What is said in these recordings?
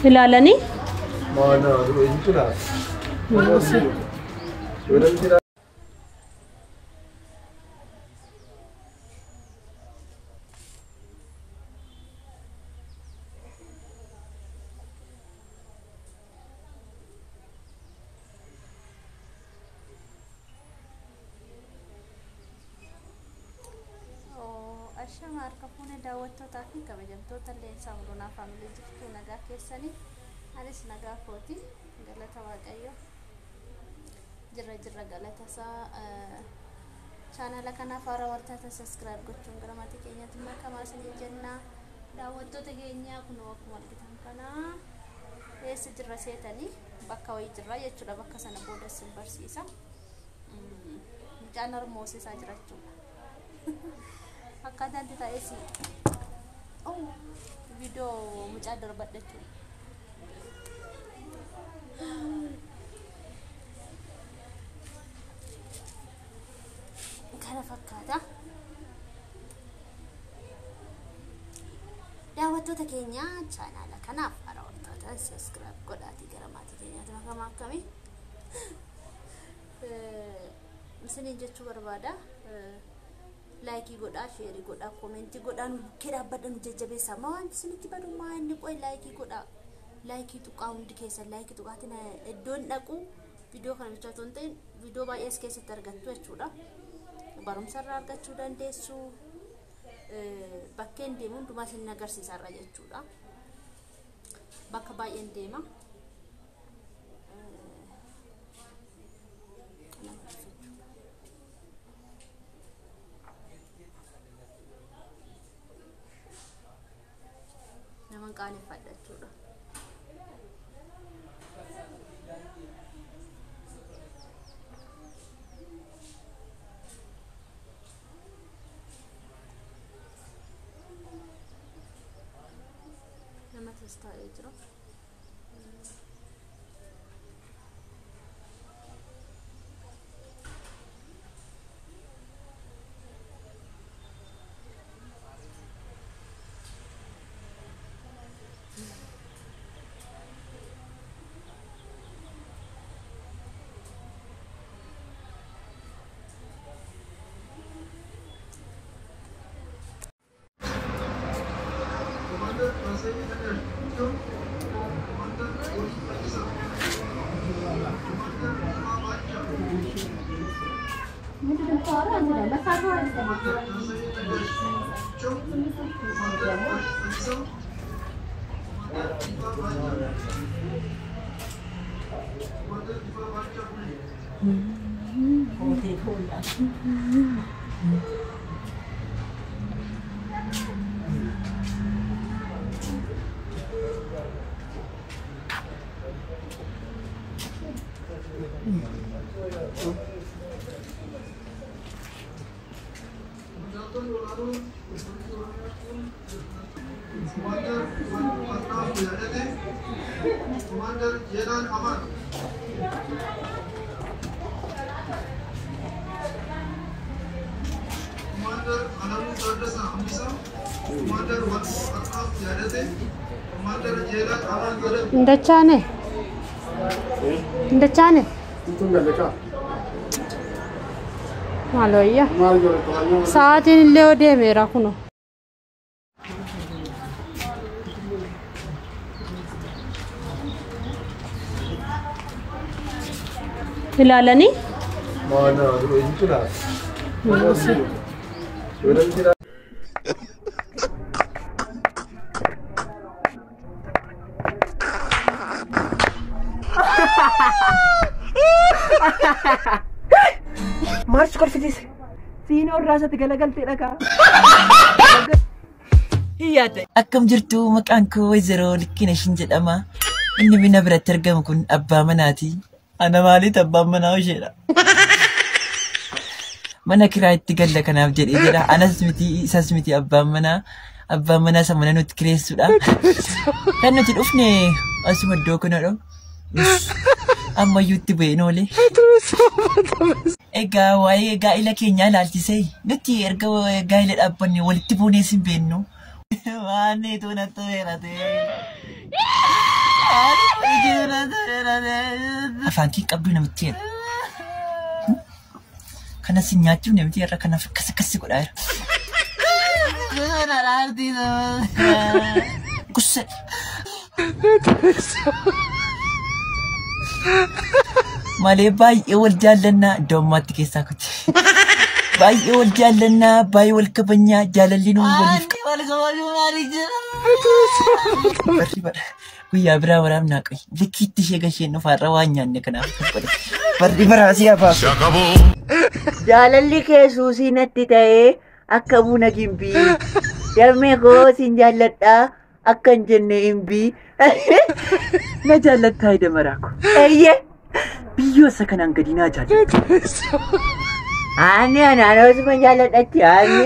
Ilaalanii? Mana itu lah. Sudah tidak. Ashama harka fuune daawwattootaa fi kabajamtoota Leensaa Murunaa faamilii jirtu nagaa keessanii anis nagaa kooti galata waaqayyo jirra galata isaa chaanala kanaaf haara wartaata subscribe gochuun gara maatii keenyaatti makamaa isinii jenna daawwattoota keenyaa kun akkuma argitan kana eessa jirra seetanii bakka wayii jirra jechuudha bakka sana booda sin barsiisa mucaan harmoosisaa jira jechuudha. Akkaataan taa'eesi viidiyoo mucaa darbadhachuudha. Kana fakkaata. Daawwattoota keenya chaanala kanaaf haara wartaata subscribe godhaatii gara maatii keenyaatti makamaa akkamii isiniin jechuu barbaada. Like godha, share godha, comment godha, kira badan jajjabeessa ma wanti isinitti badu maa inni qoy like godha. Like tuqaa hundi keessa like tuqaatiin iddoon dhaqu video kana bicha ton ta'in video baay'ee keessatti argattu jechuudha. Barumsa irraa argachuu dandeessu. Bakkeen deemuun hundumaa isin agarsiisa irra jechuudha. Bakka baay'een deema. Naman qaaneffadha jechuudha. Nama tastaa'ee jira. Commander Jelan Aman. Commander Alamu Sardasa Amisa. Commander Watu Ataf Yadate. Commander Jelan Aman Yadate. Indachane. Itu enggak dekat. Malu ya. Saat ini leo dia merah kuno. Ilaalanii? Mana itu lah. Sudah tidak. Mars korfitis. Sino rasa tigalagal tidaka. Iyate. Akkam jirtu maqaan koo Wayzeroo Likkineeshin jedhama. Inni bina biratti argamu kun abbaa manaati. Ana maaliif abbaan manaa isheedha. Mana kiraa itti galla kanaaf jedhee jedha. Anas miti isas miti abbaan manaa isa mana nuti kireessuudha. Kan nuti dhufne asuma iddoo kanadha. Ammayyuutti bu'een oole. Egaa waa'ee gaa'ila keenyaa ilaalchisee nuti erga gaa'ila dhaabbanne walitti buunee sin beennu. Waan neetu natti weerate. Afaan kee qabdu namitti jedha. Kana si nyaachuuf namitti irra kanaaf akkas godhaa jira. Kusse. Malee baay'ee wal jaallannaa iddoo ammaatti keessaa kuti. Baay'ee wal jaallannaa baay'ee wal kabajnaa jaalalli nuun waliif qaba. Guyyaa biraa waraabnaa qabi. Likkiitti ishee gasheen dhufaarra waan nyaanne kanaaf godhe. Barri baraasii afaaf. Jaalalli kee suusii natti ta'ee akka buna gimbii. Damee koo siin jaalladhaa akka hin jenne himbii. Na jaallattaa Dammaraa ko. Eeyyee. Biyyoota kanaan gadi naa jaalladha. Ani osuma jaalladhachi ani.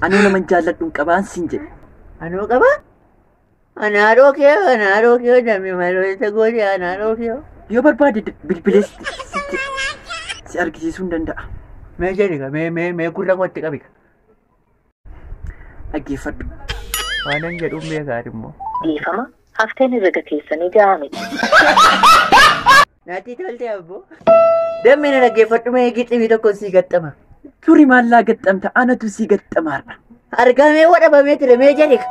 Anuu nama jaalladhuun qabaan siin jedhe. Anuu qabaa? Anaaroo kee damee maloota gootee anaaroo kee. Yoo barbaade bilbilees si argisiisuu hin danda'a. Mee jedhiga mee gurra kootti qabiga. Dhaggeeffadhu. Waanan jedhuun beekaa immoo. Dhiifama hafteen herrega keessanii gahaa miti. Naatii tolte abbo. Dammee na dhaggeeffadhu mee giximii tokkoon sii gaxxama. Turi maallaa gaxxamta anatu sii gaxxamaarra. Argamee wadhabamee ture mee jedhiga.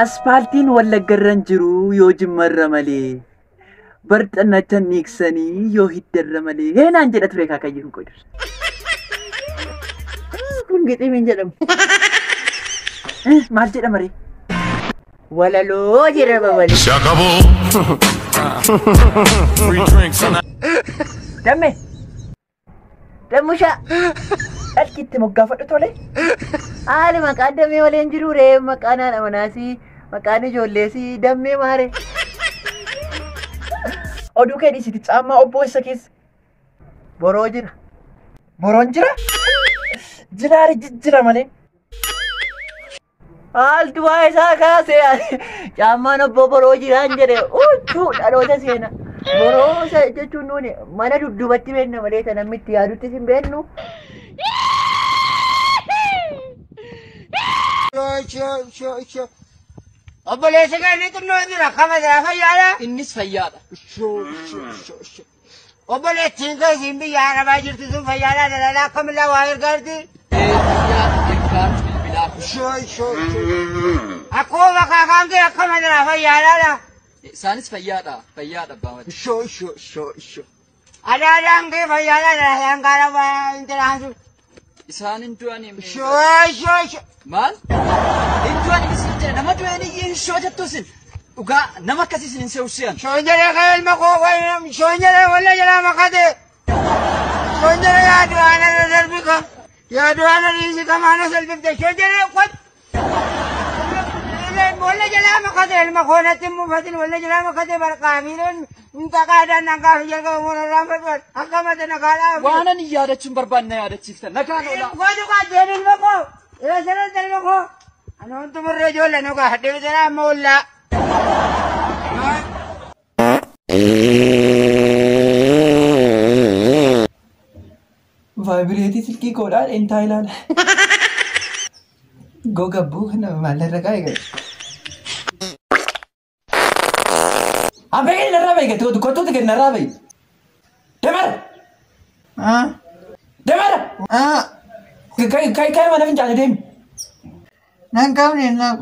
Aspaaltiin Wallaggarran jiru yoo jimmarra malee. Barxannachan niiksanii yoo hiddarra malee. Heenaan jedha ture kaakayyuu hin qoodus. Kun giximiin jedhamu. Maal jedhama ree? Walaloo jedhama malee. Dammee. Dammushaa. Dhalkiitti moggaafadhu tole. Haali maqaan dammee waliin jiru ree maqaan haadha manaasii maqaan ijoolleesii dammee maare. Oduu kee dhiisiti caammaa obbo isa keessa. Boroo jira. Boroon jira? Jiraari jijjira malee. Haaltu waa isaa kaasee caammaan obbo boroo jiraan jedhe uchuu dhaloota seena. Boroo jechuun nuuni mana dudduubatti beenna malee kan namni itti yaadutti hin beennu. Obboleessa keenya xinnoo jira kama jira fayyaadha. Innis fayyaadha. Obboleettiin kee isiin biyya arabaa jirtu sun fayyaadha dalagaa akkamillee waa ergaarti. Akkuma makaakaan kee akkama jira fayyaadhaadha. Isaanis fayyaadha baawwati. Adaadhaan kee fayyaadha dalagaan gaara hin jiraatu. Isaan hin du'anii. Maal? Hin du'anii isin jedhe nama du'anii hin shootattuusin. Dhugaa nama akkasiisin hin seewusiyan. Shoonjere kee ilma koo shoonjere walla jalaa makate. Shoonjere yaadu ana darbika. Yaadu ana riisika maana salphifte shoonjere qot. Walla jalaa makate ilma koo natti mufatin walla jalaa makate barqaabiileen intaqaadhaan nagaaf jalqaba moorarraan barbaad akkamata nagaadhaa. Waanan hin yaadachuun barbaanna yaadachiiftan nagaan oolaa. Gootu qaadeen ilma koo yoo sanan ilma koo ani wantu murree ijoollee nugaa haddeebisanii amma ollaa. Vaayibireetii silkii koodhaan intaa ilaala. Gogabbuu maalirra kaa eegale. Amma eegale narraa bahi gati kottuuti gadi narraa bahi. Damara! Damara! Kai mana fincaane deemi. Nan qabne nan.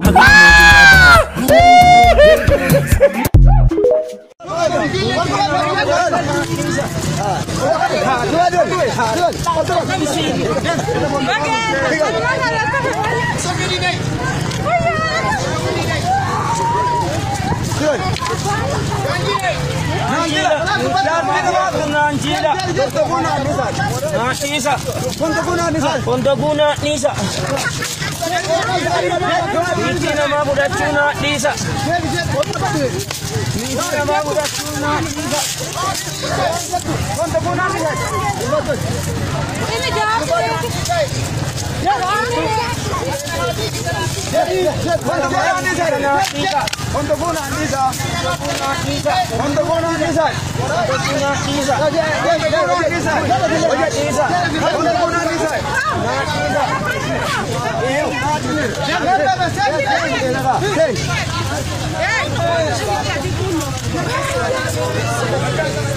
Hey!